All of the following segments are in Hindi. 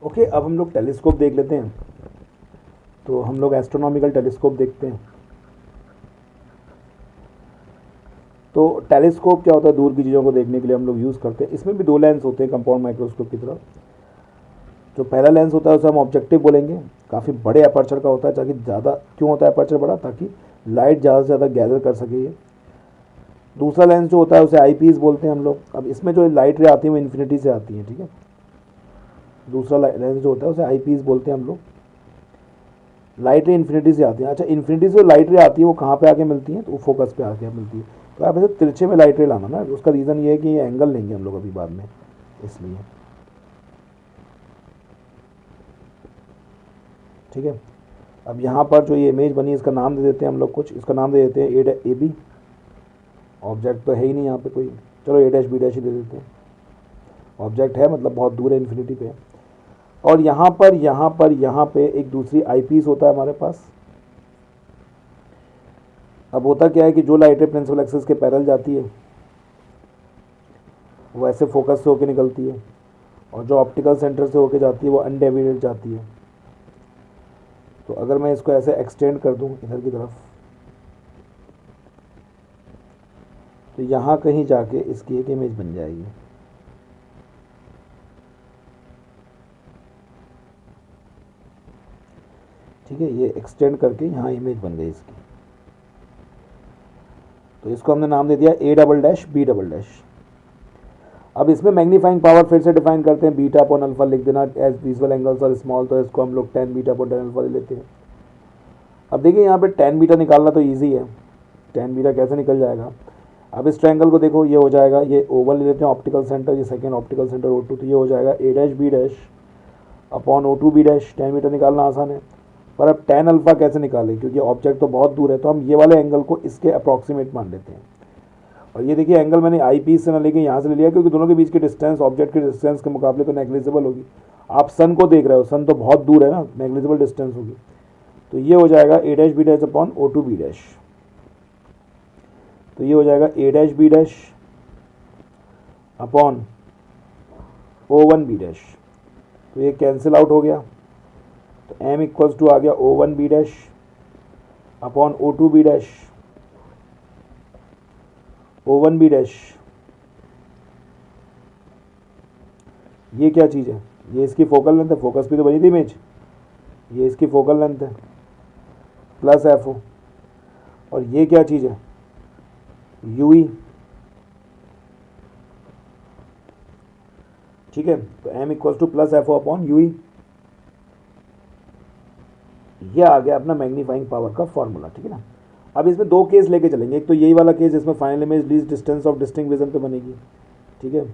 ओके, अब हम लोग टेलीस्कोप देख लेते हैं। तो हम लोग एस्ट्रोनॉमिकल टेलीस्कोप देखते हैं। तो टेलीस्कोप क्या होता है, दूर की चीज़ों को देखने के लिए हम लोग यूज़ करते हैं। इसमें भी दो लेंस होते हैं कंपाउंड माइक्रोस्कोप की तरह। जो पहला लेंस होता है उसे हम ऑब्जेक्टिव बोलेंगे, काफ़ी बड़े अपर्चर का होता है। ताकि ज़्यादा क्यों होता है अपर्चर बड़ा, ताकि लाइट ज़्यादा से ज़्यादा गैदर कर सके ये। दूसरा लेंस जो होता है उसे आई पीस बोलते हैं हम लोग। अब इसमें जो लाइट रे आती है वो इन्फिनिटी से आती है, ठीक है। दूसरा लेंस जो होता है उसे आई पीस बोलते हैं हम लोग। लाइट रे इन्फिनिटी से आती है। अच्छा, इन्फिनिटी से लाइट रे आती है वो कहाँ पे आके मिलती है, तो वो फोकस पे आके मिलती है। तो आप ऐसे तिरछे में लाइट रे लाना ना, उसका रीज़न ये है कि ये एंगल लेंगे हम लोग अभी बाद में, इसलिए। ठीक है। अब यहाँ पर जो ये इमेज बनी इसका नाम दे देते हैं हम लोग कुछ। इसका नाम दे देते हैं ए बी। ऑब्जेक्ट तो है ही नहीं यहाँ पे कोई, चलो ए डैश बी डैश ही दे देते हैं। ऑब्जेक्ट है मतलब बहुत दूर है, इन्फिनिटी पे है। और यहाँ पे एक दूसरी आई पीस होता है हमारे पास। अब होता क्या है कि जो लाइट रे प्रिंसिपल एक्सिस के पैरेलल जाती है वो ऐसे फोकस से होकर निकलती है, और जो ऑप्टिकल सेंटर से होकर जाती है वो अनडेविएटेड जाती है। तो अगर मैं इसको ऐसे एक्सटेंड कर दूं इधर की तरफ, तो यहाँ कहीं जाके इसकी एक इमेज बन जाएगी। ठीक है, ये एक्सटेंड करके यहाँ इमेज बन गई इसकी। तो इसको हमने नाम दे दिया A double dash B double dash. अब इसमें मैग्नीफाइंग पावर फिर से डिफाइन करते हैं, बीटा अपॉन अल्फा लिख देना। एज विजुअल एंगल्स और स्मॉल, तो इसको हम लोग 10 बीटा अपॉन 10 अल्फा ले लेते हैं। अब देखिए यहाँ पे 10 बीटा निकालना तो ईजी है। 10 बीटा कैसे निकल जाएगा। अब इस ट्रायंगल को देखो, ये हो जाएगा, ये ओवल ले लेते हैं ऑप्टिकल सेंटर, ये सेकेंड ऑप्टिकल सेंटर O2, तो ये हो जाएगा A dash B dash upon O2 B dash. 10 metre निकालना आसान है। पर अब 10 अल्फा कैसे निकालें, क्योंकि ऑब्जेक्ट तो बहुत दूर है। तो हम ये वाले एंगल को इसके अप्रॉक्सीमेट मान लेते हैं। और ये देखिए एंगल मैंने आई पीस से ना लेके यहाँ से ले लिया, क्योंकि दोनों के बीच की डिस्टेंस ऑब्जेक्ट के डिस्टेंस के मुकाबले तो नेग्लिजिबल होगी। आप सन को देख रहे हो, सन तो बहुत दूर है ना, नेग्लिजिबल डिस्टेंस होगी। तो ये हो जाएगा A dash B dash upon O2 B dash. तो ये हो जाएगा A dash B dash upon O1 B dash. तो ये कैंसिल आउट हो गया। तो m इक्वल्स टू आ गया O1 B dash upon O2 B dash. O1 B dash ये क्या चीज़ है, ये इसकी फोकल लेंथ है, फोकस पे तो बनी थी इमेज, ये इसकी फोकल लेंथ है प्लस FO। और ये क्या चीज़ है, UE। ठीक है, तो m equals two plus FO upon UE। ये आ गया अपना मैग्नीफाइंग पावर का फॉर्मूला। ठीक है ना। अब इसमें दो केस लेके चलेंगे। एक तो यही वाला केस जिसमें final image least distance of distinct vision पे बनेगी। ठीक है,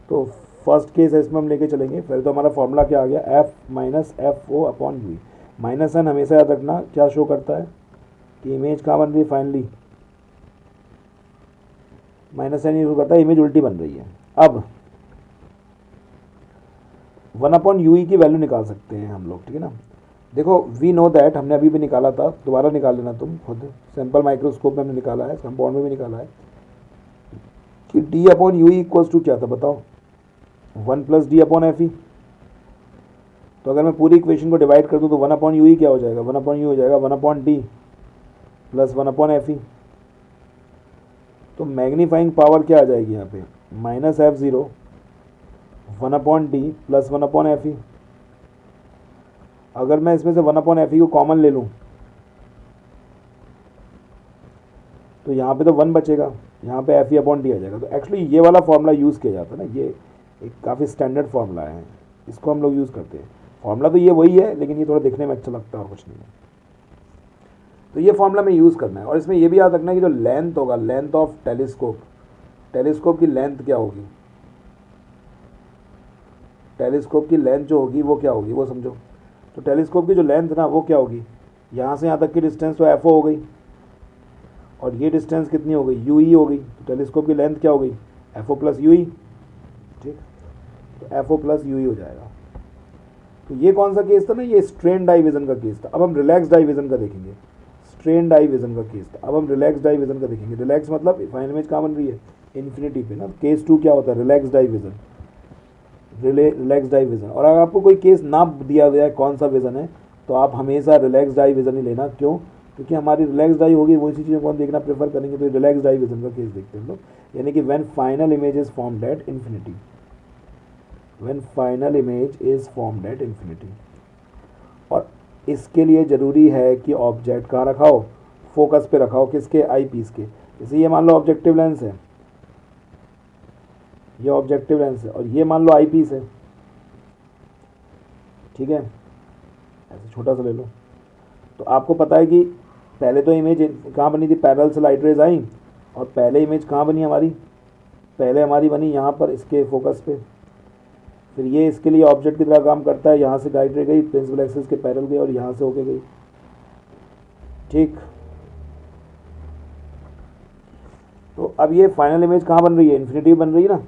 तो फर्स्ट केस है, इसमें हम लेके चलेंगे। पहले तो हमारा फॉर्मूला क्या आ गया, F minus FO upon UE। Minus N हमेशा याद रखना क्या शो करता है कि इमेज कहाँ बन रही है, फाइनली माइनस एन ये शो करता है इमेज उल्टी बन रही है। अब 1 अपॉन UE की वैल्यू निकाल सकते हैं हम लोग। ठीक है ना। देखो वी नो दैट, हमने अभी भी निकाला था, दोबारा निकाल लेना तुम खुद। सैम्पल माइक्रोस्कोप में हमने निकाला है, कंपाउंड में भी निकाला है कि D upon UE equals to क्या था बताओ, 1 प्लस डी अपॉन FE। तो अगर मैं पूरी इक्वेशन को डिवाइड कर दूं तो 1 अपॉन UE क्या हो जाएगा, 1 अपॉन U हो जाएगा 1 upon D plus 1 upon FE। तो मैग्नीफाइंग पावर क्या आ जाएगी यहाँ पे, minus F0 1 upon D plus 1 upon FE। अगर मैं इसमें से 1 अपॉन FE को कॉमन ले लूँ तो यहाँ पे तो 1 बचेगा, यहाँ पे FE अपॉन डी आ जाएगा। तो एक्चुअली ये वाला फॉर्मूला यूज़ किया जाता है ना, ये एक काफ़ी स्टैंडर्ड फार्मूला है, इसको हम लोग यूज़ करते हैं। फार्मूला तो ये वही है, लेकिन ये थोड़ा दिखने में अच्छा लगता है और कुछ नहीं है। तो ये फार्मूला में यूज़ करना है। और इसमें ये भी याद रखना है कि जो लेंथ होगा, लेंथ ऑफ टेलीस्कोप, टेलीस्कोप की लेंथ क्या होगी, टेलीस्कोप की लेंथ जो होगी वो क्या होगी वो समझो। तो टेलीस्कोप की जो लेंथ ना वो क्या होगी, यहाँ से यहाँ तक की डिस्टेंस तो FO हो गई, और ये डिस्टेंस कितनी हो गई, UE हो गई। तो टेलीस्कोप की लेंथ क्या हो गई, FO प्लस UE। ठीक, तो FO प्लस UE हो जाएगा। तो ये कौन सा केस था ना, ये स्ट्रेन डाई विजन का केस था। अब हम रिलैक्स डाई विजन का देखेंगे। स्ट्रेन डाई विजन का केस था, अब हम रिलैक्स डाई विजन का देखेंगे। रिलैक्स मतलब फाइनल इमेज कहाँ बन रही है, इन्फिनिटी पे ना। केस 2 क्या होता है, रिलैक्स डाई विजन। रिलैक्स्ड आई विज़न। और अगर आपको कोई केस ना दिया गया है कौन सा विज़न है, तो आप हमेशा रिलैक्स्ड आई विज़न ही लेना। क्यों? क्योंकि हमारी रिलैक्स्ड आई होगी, वही चीज़ों को हम देखना प्रेफर करेंगे। तो रिलैक्स्ड आई विज़न का केस देखते हैं हम लोग। यानी कि when final image is formed at infinity, when final image is formed at infinity. और इसके लिए ज़रूरी है कि ऑब्जेक्ट कहाँ रखा हो, फोकस पे रखा हो। किसके? आई पीस के। जैसे ये मान लो ऑब्जेक्टिव लेंस है, ये ऑब्जेक्टिव लेंस है, और ये मान लो आई पीस है, ठीक है, ऐसे छोटा सा ले लो। तो आपको पता है कि पहले तो इमेज कहाँ बनी थी, पैरेलल से लाइट रेज आई, और पहले इमेज कहाँ बनी हमारी, पहले हमारी बनी यहाँ पर इसके फोकस पे। फिर ये इसके लिए ऑब्जेक्ट की तरह काम करता है, यहाँ से लाइट रे गई, प्रिंसिपल एक्सिस के पैरेलल गई और यहाँ से होके गई, ठीक। तो अब ये फाइनल इमेज कहाँ बन रही है, इन्फिनिटी बन रही है ना।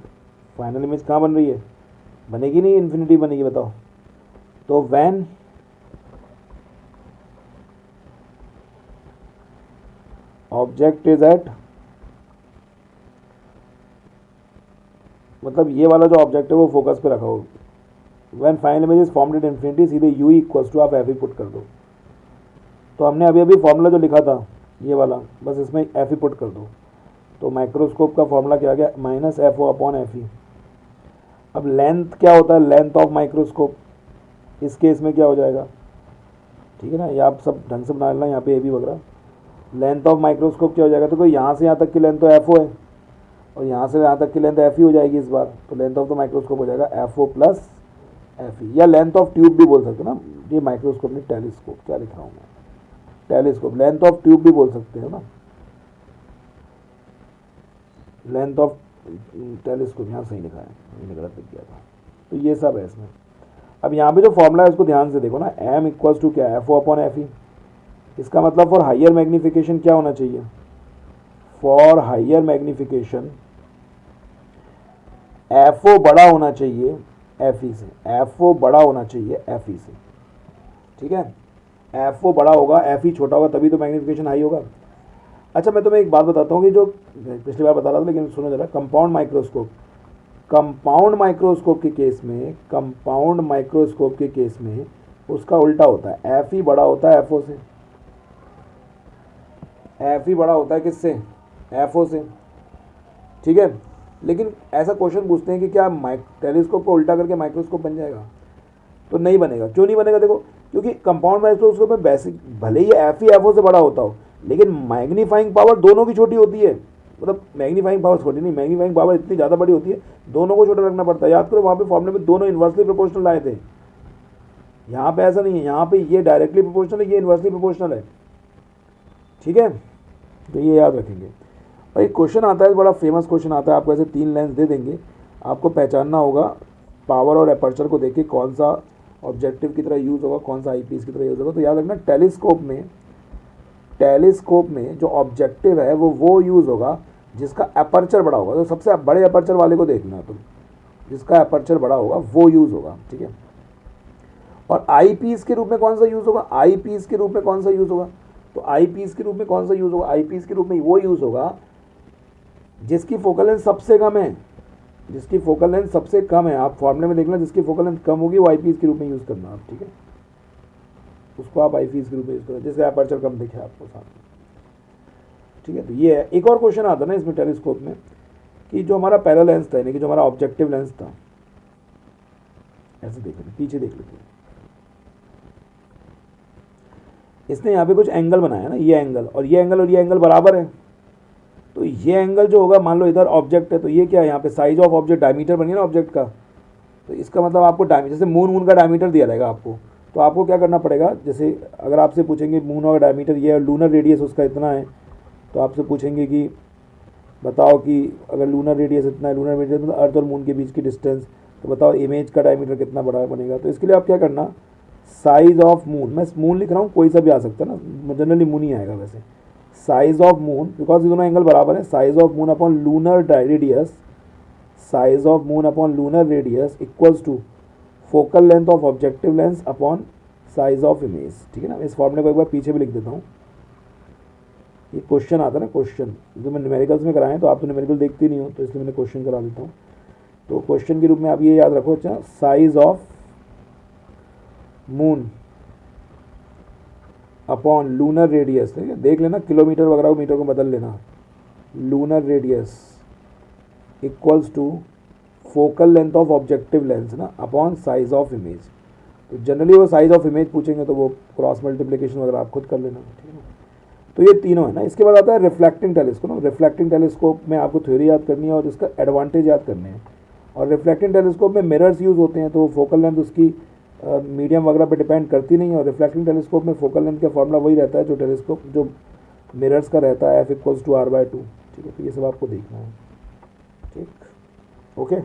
फाइनल इमेज कहाँ बन रही है, बनेगी नहीं, इन्फिनिटी बनेगी, बताओ। तो व्हेन ऑब्जेक्ट इज एट, मतलब ये वाला जो ऑब्जेक्ट है वो फोकस पे रखा हो। When final image is formed at infinity, सीधे u इक्वल्स टू आप एफ ही पुट कर दो। तो हमने अभी अभी फॉर्मूला जो लिखा था ये वाला, बस इसमें एफ ही पुट कर दो। तो माइक्रोस्कोप का फॉर्मूला क्या आ गया, minus F O upon F E. अब लेंथ क्या होता है, लेंथ ऑफ माइक्रोस्कोप, इस केस में क्या हो जाएगा, ठीक है ना, ये आप सब ढंग से बना लेना, यहाँ पे ए बी वगैरह। लेंथ ऑफ माइक्रोस्कोप क्या हो जाएगा, तो कोई यहाँ से यहाँ तक की लेंथ तो एफ ओ है, और यहाँ से यहाँ तक की लेंथ एफ ई हो जाएगी इस बार। तो लेंथ ऑफ द माइक्रोस्कोप हो जाएगा F O plus F E, या लेंथ ऑफ ट्यूब भी बोल सकते हैं ना। ये माइक्रोस्कोप नहीं, टेलीस्कोप, क्या लिख रहा हूँ मैं, टेलीस्कोप, लेंथ ऑफ ट्यूब भी बोल सकते हैं ना, लेंथ ऑफ टेलीस्कोप, यहाँ सही लिखा है, मैंने गलत लिख दिया था। तो ये सब है इसमें। अब यहाँ पे जो फॉर्मूला है उसको ध्यान से देखो ना, एम इक्वल्स टू क्या है, F O upon F E. इसका मतलब फॉर हायर मैग्नीफिकेशन क्या होना चाहिए, for higher magnification F O बड़ा होना चाहिए एफ ई से, एफ ओ बड़ा होना चाहिए एफ ई से, ठीक है। एफ ओ बड़ा होगा, एफ ई छोटा होगा, तभी तो मैग्नीफिकेशन हाई होगा। अच्छा मैं तुम्हें एक बात बताता हूँ कि जो पिछली बार बता रहा था, लेकिन सुनो जरा, कंपाउंड माइक्रोस्कोप, कंपाउंड माइक्रोस्कोप के केस में, कंपाउंड माइक्रोस्कोप के केस में उसका उल्टा होता है, एफ ई बड़ा होता है एफ ओ से, एफ ई बड़ा होता है किससे, एफ ओ से, ठीक है। लेकिन ऐसा क्वेश्चन पूछते हैं कि क्या टेलीस्कोप को उल्टा करके माइक्रोस्कोप बन जाएगा, तो नहीं बनेगा। क्यों नहीं बनेगा, देखो, क्योंकि कंपाउंड माइक्रोस्कोप में बेसिक भले ही एफ ई एफ ओ से बड़ा होता हो, लेकिन मैग्नीफाइंग पावर दोनों की छोटी होती है। मतलब मैग्नीफाइंग पावर छोटी नहीं, मैग्नीफाइंग पावर इतनी ज़्यादा बड़ी होती है, दोनों को छोटा रखना पड़ता है। याद करो वहाँ पे फॉर्मूले में दोनों इन्वर्सली प्रोपोर्शनल आए थे, यहाँ पे ऐसा नहीं है, यहाँ पे ये डायरेक्टली प्रोपोर्शनल है, ये इन्वर्सली प्रोपोर्शनल है, ठीक है। तो ये याद रखेंगे। और एक क्वेश्चन आता है, बड़ा फेमस क्वेश्चन आता है, आपको ऐसे 3 लेंस दे देंगे, आपको पहचानना होगा पावर और एपर्चर को देख के कौन सा ऑब्जेक्टिव की तरह यूज़ होगा, कौन सा आई पीस की तरह यूज़ होगा। तो याद रखना, टेलीस्कोप में जो ऑब्जेक्टिव है वो यूज़ होगा जिसका एपर्चर बड़ा होगा। तो सबसे बड़े एपर्चर वाले को देखना तुम, जिसका एपर्चर बड़ा होगा वो यूज़ होगा, ठीक है। और आई पीस के रूप में कौन सा यूज़ होगा, आई पीस के रूप में कौन सा यूज़ होगा, तो आई पीस के रूप में कौन सा यूज़ होगा, आई पीस के रूप में वो यूज़ होगा जिसकी फोकल लेंथ सबसे कम है, जिसकी फोकल लेंथ सबसे कम है। आप फॉर्मूले में देखना, जिसकी फोकल लेंथ कम होगी वो आई पीस के रूप में यूज़ करना आप, ठीक है, उसको आप आई पीस के रूप में यूज़ करना, जिसका एपर्चर कम दिखे आपको साथ में, ठीक है। तो ये है। एक और क्वेश्चन आता है ना इसमें टेलीस्कोप में, कि जो हमारा पैरेलल लेंस था, यानी कि जो हमारा ऑब्जेक्टिव लेंस था, ऐसे देख लेते, पीछे देख लेते हैं, इसने यहाँ पे कुछ एंगल बनाया ना, ये एंगल और ये एंगल और ये एंगल बराबर है। तो ये एंगल जो होगा, मान लो इधर ऑब्जेक्ट है, तो ये क्या है, यहाँ पे साइज ऑफ ऑब्जेक्ट, डायमीटर बन गया ना ऑब्जेक्ट का। तो इसका मतलब आपको जैसे मून का डायमीटर दिया रहेगा आपको, तो आपको क्या करना पड़ेगा, जैसे अगर आपसे पूछेंगे मून का डायमीटर ये है, लूनर रेडियस उसका इतना है, तो आपसे पूछेंगे कि बताओ कि अगर लूनर रेडियस इतना है, लूनर रेडियस मतलब अर्थ और मून के बीच की डिस्टेंस, तो बताओ इमेज का डायमीटर कितना बड़ा बनेगा। तो इसके लिए आप क्या करना, साइज ऑफ मून, मैं मून लिख रहा हूँ, कोई सा भी आ सकता है ना, जनरली मून ही आएगा वैसे। साइज ऑफ मून, बिकॉज ये दोनों एंगल बराबर है, size of moon upon lunar radius, size of moon upon lunar radius equals to focal length of objective lens upon size of image, ठीक है ना। इस फॉर्मूले को एक बार पीछे भी लिख देता हूँ, ये क्वेश्चन आता है ना, क्वेश्चन जो मैं न्यूमेरिकल्स में कराएं, तो आप तो न्यूमेरिकल देखते नहीं हो, तो इसलिए मैंने क्वेश्चन करा देता हूँ। तो क्वेश्चन के रूप में आप ये याद रखो, अच्छा size of moon upon lunar radius, ठीक है, देख लेना किलोमीटर वगैरह को मीटर को बदल लेना, lunar radius equals to focal length of objective lens ना अपॉन साइज ऑफ इमेज। तो जनरली वो साइज ऑफ इमेज पूछेंगे तो वो क्रॉस मल्टीप्लिकेशन वगैरह आप खुद कर लेना, ठीक है। तो ये तीनों है ना। इसके बाद आता है रिफ्लेक्टिंग टेलीस्कोप ना। रिफ्लेक्टिंग टेलीस्कोप में आपको थ्योरी याद करनी है और इसका एडवांटेज याद करने हैं। और रिफ्लेक्टिंग टेलीस्कोप में मिरर्स यूज़ होते हैं, तो फोकल लेंथ उसकी मीडियम वगैरह पे डिपेंड करती नहीं है। और रिफ्लेक्टिंग टेलीस्कोप में फोकल लेंथ का फॉर्मूला वही रहता है जो टेलीस्कोप जो मिरर्स का रहता है, F = R/2, ठीक है। तो ये सब आपको देखना है, ठीक, ओके।